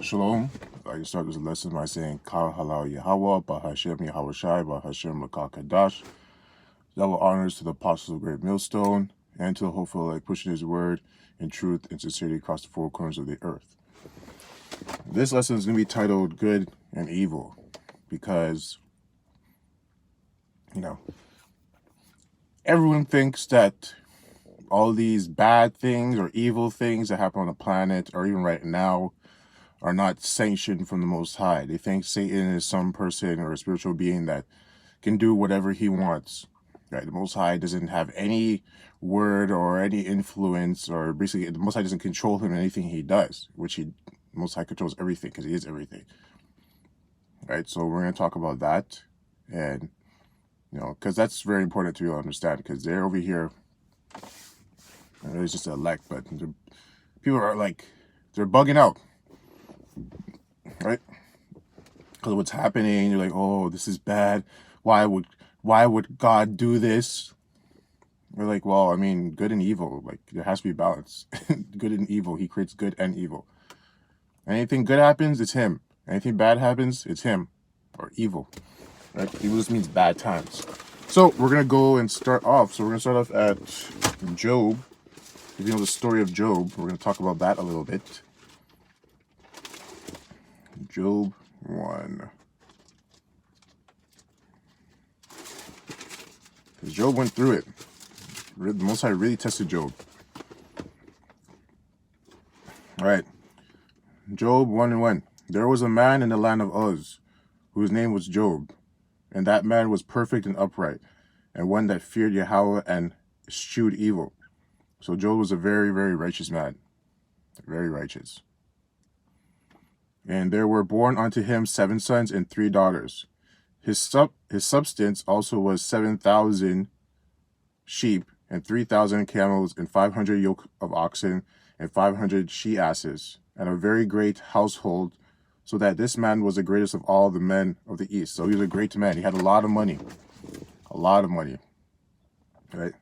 Shalom. I can start this lesson by saying Kal Halal Yahweh, Bahashem Yahweh Shai, Bahashem Rakah Kadash. Double honors to the apostles of Great Millstone and to the hopeful like pushing his word in truth and sincerity across the four corners of the earth. This lesson is going to be titled Good and Evil because, everyone thinks that all these bad things or evil things that happen on the planet or even right now are not sanctioned from the Most High. They think Satan is some person or a spiritual being that can do whatever he wants. Right? The Most High doesn't have any word or any influence, or basically the Most High doesn't control him in anything he does, which the Most High controls everything because he is everything. Right? So we're going to talk about that, and because that's very important to understand, because they're over here. It's just an elect, but people are like, they're bugging out. Right? Because of what's happening, you're like, oh, this is bad. Why would God do this? We're like, well, I mean, good and evil, like there has to be balance. Good and evil. He creates good and evil. Anything good happens, it's him. Anything bad happens, it's him or evil. Right? Evil just means bad times. So we're gonna go and start off. So we're gonna start off at Job. If you know the story of Job, we're gonna talk about that a little bit. Job 1. Because Job went through it. The Most High really tested Job. All right. Job 1:1. There was a man in the land of Uz, whose name was Job, and that man was perfect and upright, and one that feared Yahweh and eschewed evil. So Job was a very, very righteous man. Very righteous. And there were born unto him 7 sons and 3 daughters. His substance also was 7,000 sheep and 3,000 camels and 500 yoke of oxen and 500 she-asses, and a very great household, so that this man was the greatest of all the men of the east. So he was a great man. He had a lot of money. A lot of money. Right?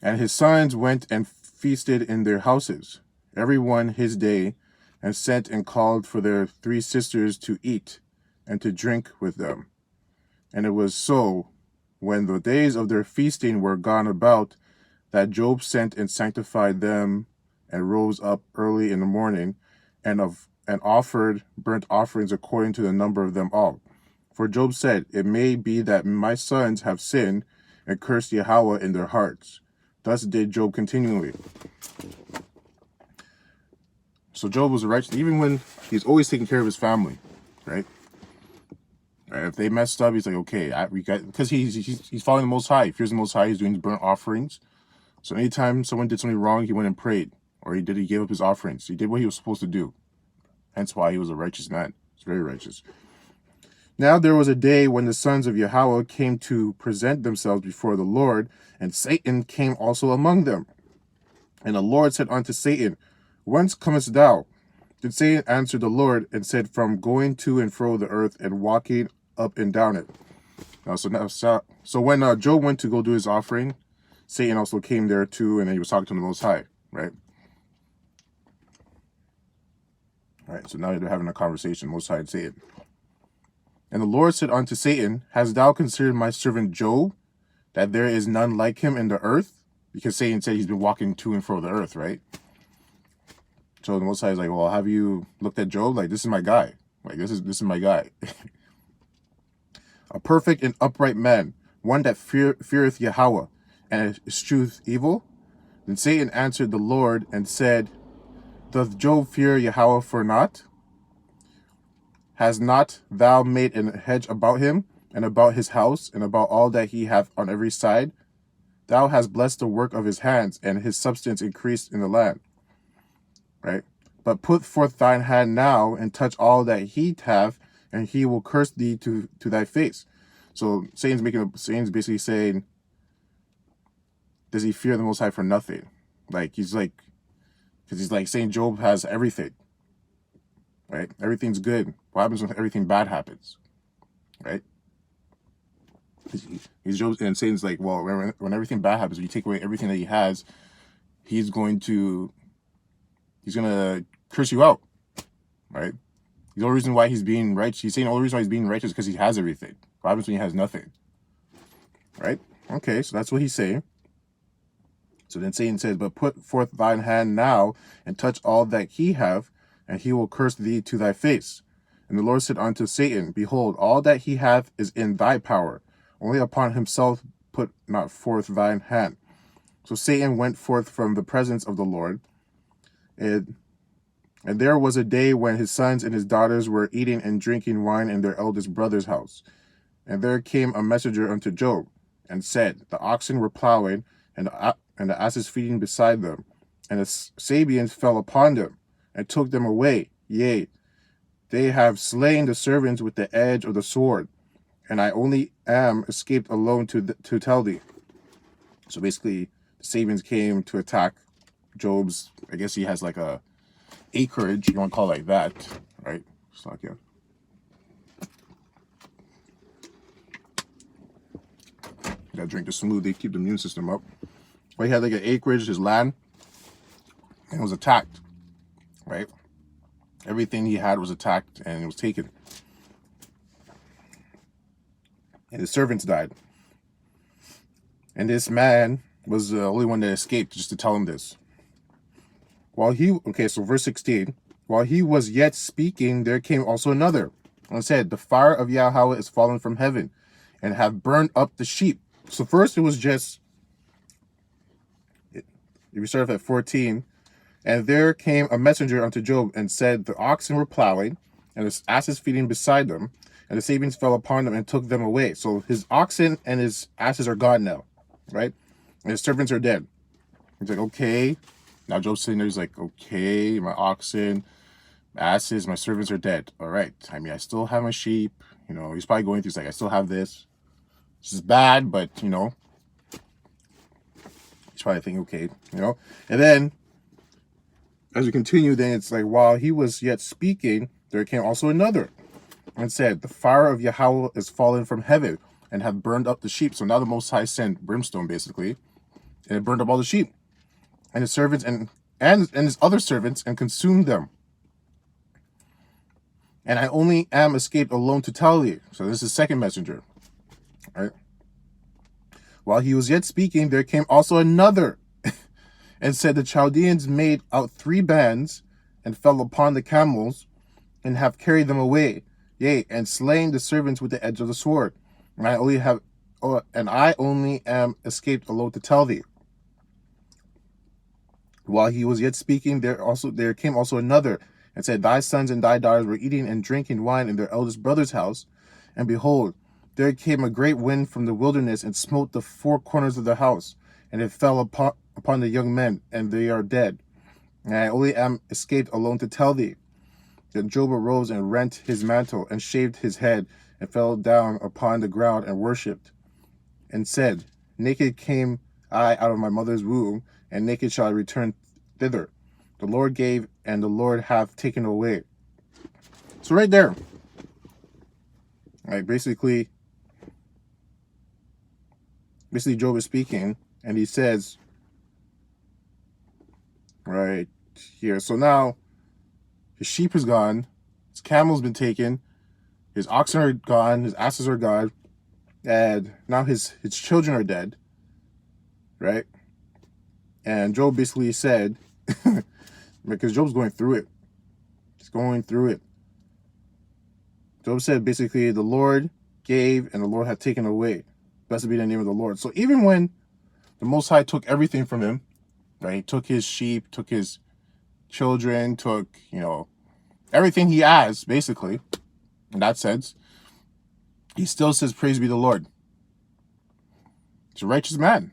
And his sons went and feasted in their houses, every one his day, and sent and called for their 3 sisters to eat and to drink with them. And it was so, when the days of their feasting were gone about, that Job sent and sanctified them, and rose up early in the morning, and offered burnt offerings according to the number of them all. For Job said, it may be that my sons have sinned and cursed Yahweh in their hearts. Thus did Job continually. So Job was righteous, even when he's always taking care of his family, right? Right? If they messed up, he's like, okay, because he's following the Most High. He fears the Most High. He's doing burnt offerings. So anytime someone did something wrong, he went and prayed, or he gave up his offerings. He did what he was supposed to do. Hence why he was a righteous man. He's very righteous. Now there was a day when the sons of Yahweh came to present themselves before the Lord, and Satan came also among them. And the Lord said unto Satan, whence comest thou? Then Satan answered the Lord and said, from going to and fro the earth and walking up and down it. So when Job went to go do his offering, Satan also came there too, and he was talking to the Most High, right? All right, so now they're having a conversation, Most High and Satan. And the Lord said unto Satan, hast thou considered my servant Job, that there is none like him in the earth? Because Satan said he's been walking to and fro the earth, right? So the Most High is like, well, have you looked at Job? Like, this is my guy. Like, this is my guy. A perfect and upright man, one that feareth Yahweh, and escheweth evil. Then Satan answered the Lord and said, doth Job fear Yahweh for naught? Has not thou made an hedge about him, and about his house, and about all that he hath on every side? Thou hast blessed the work of his hands, and his substance increased in the land. Right? But put forth thine hand now, and touch all that he hath, and he will curse thee to thy face. So Satan's basically saying, does he fear the Most High for nothing? Like, he's like, because he's like saying Job has everything. Right? Everything's good. What happens when everything bad happens? Right? He's Job, and Satan's like, well, when everything bad happens, when you take away everything that he has, he's gonna curse you out. right? The only reason why he's being righteous, he's saying the only reason why he's being righteous is because he has everything. What happens when he has nothing? Right? Okay, so that's what he's saying. So then Satan says, but put forth thine hand now, and touch all that he have, and he will curse thee to thy face. And the Lord said unto Satan, behold, all that he hath is in thy power. Only upon himself put not forth thine hand. So Satan went forth from the presence of the Lord. And there was a day when his sons and his daughters were eating and drinking wine in their eldest brother's house. And there came a messenger unto Job, and said, the oxen were plowing, and the asses feeding beside them. And the Sabeans fell upon them, and took them away. Yea, they have slain the servants with the edge of the sword, and I only am escaped alone to tell thee. So basically, the Sabeans came to attack Job's, I guess he has like a acreage, you want to call it like that, right? It's like, yeah. You gotta drink the smoothie, keep the immune system up. Well, he had like an acreage, his land, and it was attacked, right? Everything he had was attacked and it was taken. And his servants died. And this man was the only one that escaped, just to tell him this. So verse 16, while he was yet speaking, there came also another, and said, the fire of Yahweh is fallen from heaven, and have burned up the sheep. So first it was just, if you start at 14, and there came a messenger unto Job, and said, the oxen were plowing, and the asses feeding beside them, and the Sabeans fell upon them and took them away. So his oxen and his asses are gone now, right? And his servants are dead. He's like, okay. Now Job's sitting there, he's like, okay, my oxen, my asses, my servants are dead. All right. I mean, I still have my sheep. You know, he's probably going through, he's like, I still have this. This is bad, but, you know, he's probably thinking, okay, you know. And then, as we continue, then it's like, while he was yet speaking, there came also another, and said, the fire of Yahweh is fallen from heaven, and have burned up the sheep. So now the Most High sent brimstone, basically, and it burned up all the sheep, and his servants, and his other servants, and consumed them. And I only am escaped alone to tell thee. So this is the second messenger. Right? While he was yet speaking, there came also another, and said, the Chaldeans made out 3 bands, and fell upon the camels, and have carried them away, yea, and slain the servants with the edge of the sword. And I only am escaped alone to tell thee. While he was yet speaking, there came also another, and said, thy sons and thy daughters were eating and drinking wine in their eldest brother's house. And behold, there came a great wind from the wilderness, and smote the 4 corners of the house, and it fell upon the young men, and they are dead. And I only am escaped alone to tell thee. Then Job arose and rent his mantle, and shaved his head, and fell down upon the ground, and worshipped, and said, naked came I out of my mother's womb, and naked shall I return thither. The Lord gave, and the Lord hath taken away. So right there, right, basically Job is speaking, and he says, right here, so now his sheep is gone, his camel's been taken, his oxen are gone, his asses are gone, and now his children are dead, right? And Job basically said, because Job's going through it. He's going through it. Job said basically, the Lord gave and the Lord hath taken away. Blessed be the name of the Lord. So even when the Most High took everything from him, right? He took his sheep, took his children, took, you know, everything he has, basically, in that sense, he still says, praise be the Lord. He's a righteous man.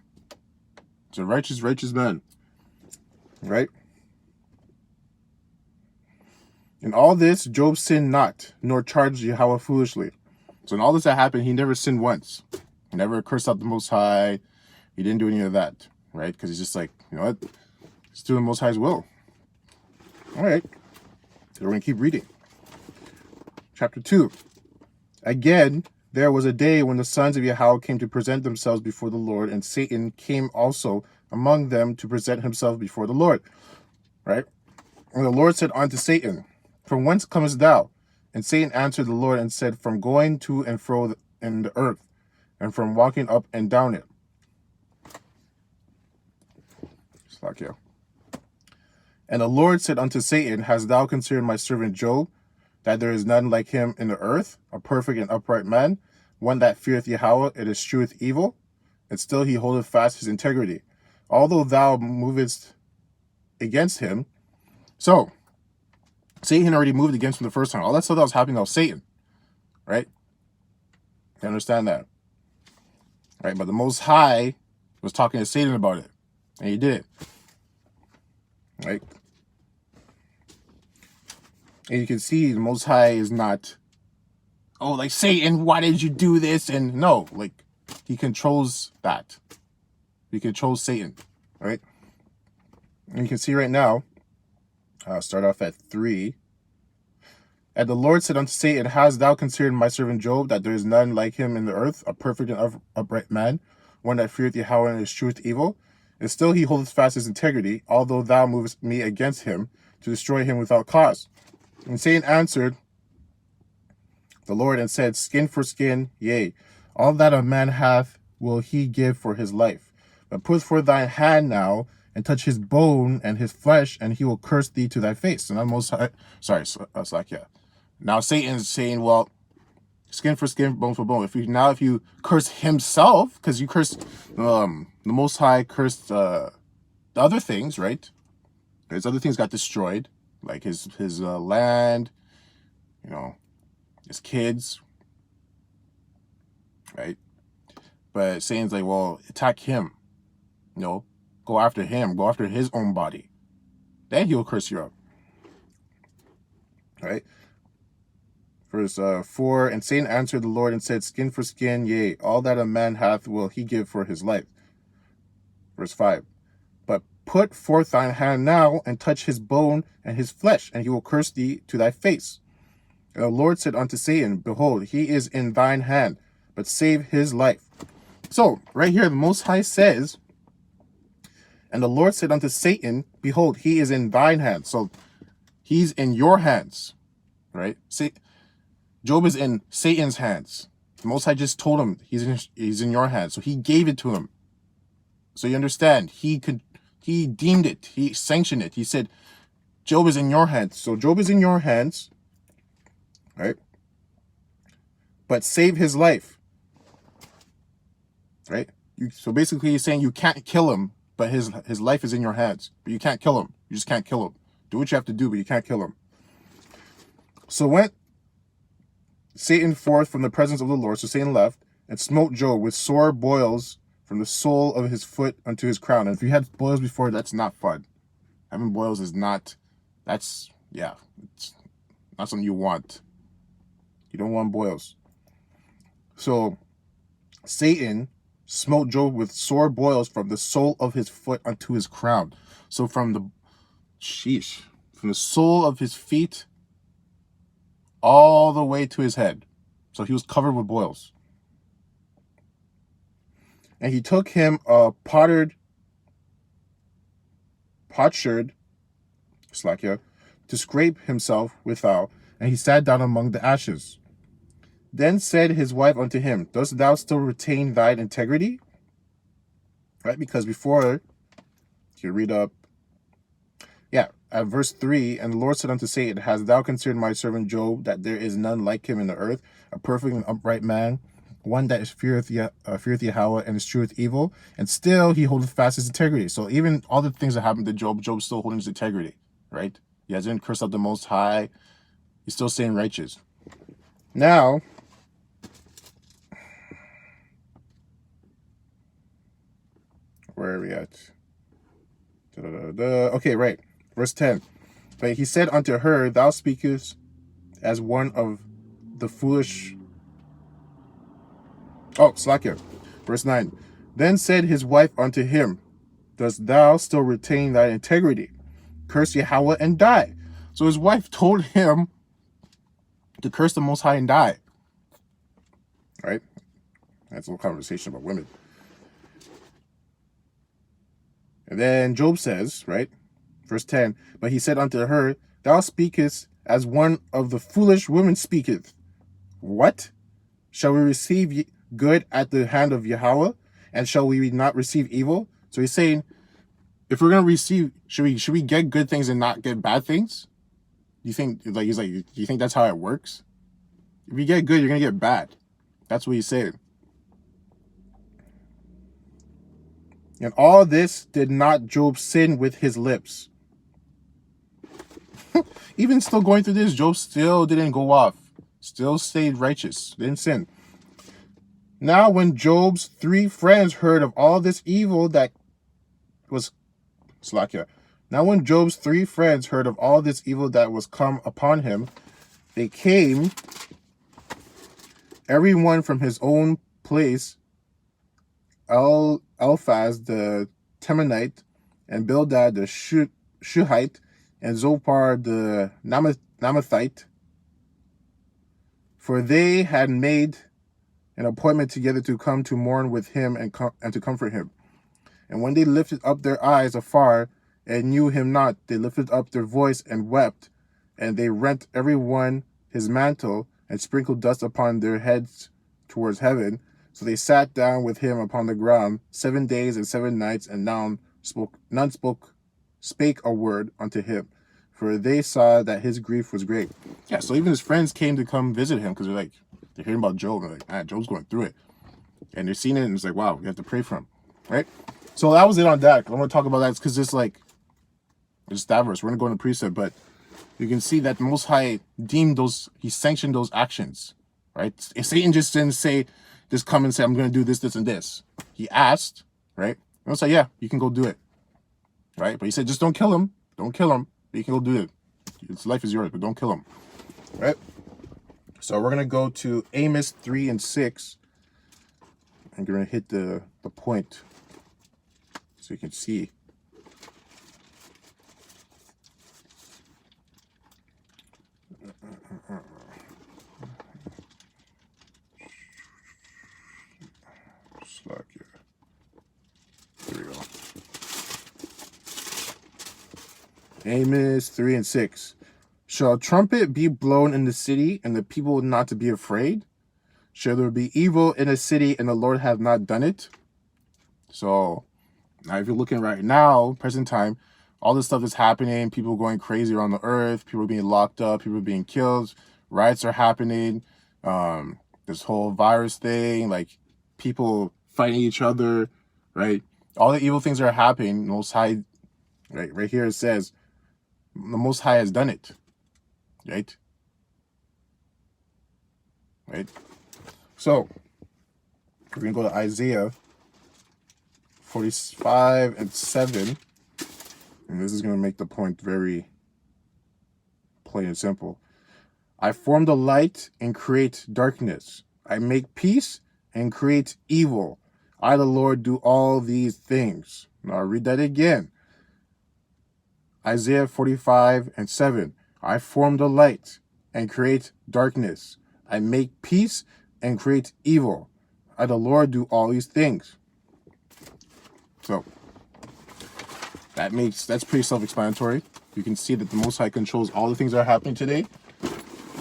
He's a righteous man. Right? In all this, Job sinned not, nor charged Yahweh foolishly. So in all this that happened, he never sinned once. He never cursed out the Most High. He didn't do any of that, right? Because he's just like, you know what? He's doing the Most High's will. All right. So we're going to keep reading. Chapter 2. Again, there was a day when the sons of Yahweh came to present themselves before the Lord, and Satan came also among them to present himself before the Lord. Right? And the Lord said unto Satan, From whence comest thou? And Satan answered the Lord and said, From going to and fro in the earth, and from walking up and down it. Slakia. And the Lord said unto Satan, Hast thou considered my servant Job, that there is none like him in the earth, a perfect and upright man, one that feareth Yahweh, and escheweth evil? And still he holdeth fast his integrity, although thou movest against him. So, Satan already moved against him the first time. All that stuff that was happening, that was Satan, right? You understand that? Right? But the Most High was talking to Satan about it, and he did it. Right? And you can see the Most High is not, oh, like, Satan, why did you do this? And no, like, he controls that. He controls Satan, right? And you can see right now, start off at 3. And the Lord said unto Satan, Hast thou considered my servant Job, that there is none like him in the earth, a perfect and upright man, one that feareth Yahweh and escheweth evil? And still he holdeth fast his integrity, although thou movest me against him, to destroy him without cause. And Satan answered the Lord and said, Skin for skin, yea, all that a man hath will he give for his life. But put forth thine hand now, and touch his bone and his flesh, and he will curse thee to thy face. And I'm most high. Sorry, Slakia. Now Satan's saying, well, skin for skin, bone for bone. If you curse himself, because you cursed, the Most High cursed the other things, right? His other things got destroyed, like his land, his kids, right? But Satan's like, well, attack him, go after him, go after his own body. Then he'll curse you up, right? Verse 4, and Satan answered the Lord and said, Skin for skin, yea, all that a man hath will he give for his life. Verse 5, but put forth thine hand now, and touch his bone and his flesh, and he will curse thee to thy face. And the Lord said unto Satan, Behold, he is in thine hand, but save his life. So, right here, the Most High says, and the Lord said unto Satan, Behold, he is in thine hand. So, he's in your hands, right? Job is in Satan's hands. The Most High just told him he's in your hands. So he gave it to him. So you understand, he deemed it, he sanctioned it. He said, Job is in your hands. So Job is in your hands, right? But save his life, right? So basically he's saying you can't kill him, but his life is in your hands. But you can't kill him. You just can't kill him. Do what you have to do, but you can't kill him. So went Satan forth from the presence of the Lord. So Satan left and smote Job with sore boils from the sole of his foot unto his crown. And if you had boils before, that's not fun. Having boils is not, it's not something you want. You don't want boils. So Satan smote Job with sore boils from the sole of his foot unto his crown. So from the sole of his feet all the way to his head. So he was covered with boils. And he took him a potsherd slakia to scrape himself withal, and he sat down among the ashes. Then said his wife unto him, Dost thou still retain thine integrity? Right? Because before, you read up, at verse 3, and the Lord said unto Satan, Hast thou considered my servant Job, that there is none like him in the earth, a perfect and upright man, one that feareth Yahweh and escheweth evil? And still he holdeth fast his integrity. So even all the things that happened to Job, Job's still holding his integrity, right? He hasn't cursed out the Most High. He's still staying righteous. Now, where are we at? Okay, right. Verse 10. But he said unto her, Thou speakest as one of the foolish. Oh, Slakia. Verse 9. Then said his wife unto him, Dost thou still retain thy integrity? Curse Yahweh and die. So his wife told him to curse the Most High and die. Right? That's a little conversation about women. And then Job says, right? Verse 10, but he said unto her, Thou speakest as one of the foolish women speaketh. What? Shall we receive good at the hand of Yahweh, and shall we not receive evil? So he's saying, if we're gonna receive, should we get good things and not get bad things? You think, like, he's like, do you think that's how it works? If you get good, you're gonna get bad. That's what he's saying. And all this did not Job sin with his lips. Even still going through this, Job still didn't go off. Still stayed righteous. Didn't sin. Now when Job's 3 friends heard of all this evil that was Slakia. Now when Job's 3 friends heard of all this evil that was come upon him, they came, everyone from his own place, Eliphaz the Temanite, and Bildad the Shuhite, and Zophar the Namathite, for they had made an appointment together to come to mourn with him and to comfort him. And when they lifted up their eyes afar and knew him not, they lifted up their voice and wept, and they rent every one his mantle and sprinkled dust upon their heads towards heaven. So they sat down with him upon the ground 7 days and 7 nights, and none spake a word unto him, for they saw that his grief was great. Yeah, so even his friends came to come visit him because they're hearing about Job. They're like, man, Job's going through it. And they're seeing it, and it's like, wow, we have to pray for him, right? So that was it on that. I want to talk about that because it's like, it's that verse. We're going to go into precept, but you can see that the Most High deemed those, he sanctioned those actions, right? If Satan just didn't say, just come and say, I'm going to do this, this, and this. He asked, right? And I was like, yeah, you can go do it, right? But he said, just don't kill him. Don't kill him. But you can go do it. His life is yours, but don't kill him, right? So we're going to go to Amos 3 and 6. I'm going to hit the point so you can see. There we go. Amos 3 and 6. Shall a trumpet be blown in the city, and the people not to be afraid? Shall there be evil in a city, and the Lord have not done it? So, now if you're looking right now, present time, all this stuff is happening, people going crazy around the earth, people being locked up, people being killed, riots are happening, this whole virus thing, like people fighting each other, right? All the evil things that are happening, Most High, right here it says, the Most High has done it, right? Right? So, we're going to go to Isaiah 45 and 7, and this is going to make the point very plain and simple. I form the light and create darkness. I make peace and create evil. I, the Lord, do all these things. Now, I'll read that again. Isaiah 45 and 7. I form the light and create darkness. I make peace and create evil. I, the Lord, do all these things. So, that's pretty self-explanatory. You can see that the Most High controls all the things that are happening today.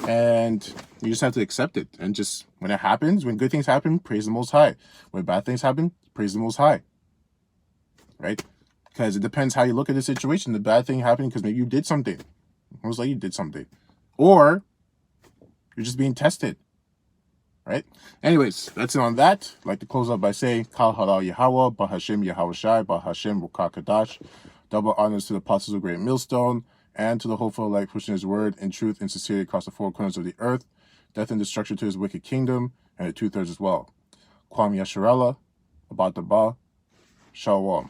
And you just have to accept it. And just, when it happens, when good things happen, praise the Most High. When bad things happen, praise the Most High. Right? Because it depends how you look at the situation. The bad thing happened because maybe you did something. Most likely you did something. Or you're just being tested. Right? Anyways, that's it on that. I'd like to close up by saying, Kal Halal Yahweh, Bahashem Yahweh Shai, Bahashem Rukah Kadash. Double honors to the apostles of Great Millstone, and to the hopeful light pushing his word in truth and sincerity across the 4 corners of the earth, death and destruction to his wicked kingdom, and the 2/3 as well. Kwam Yasharella, Abad Daba, Shalom.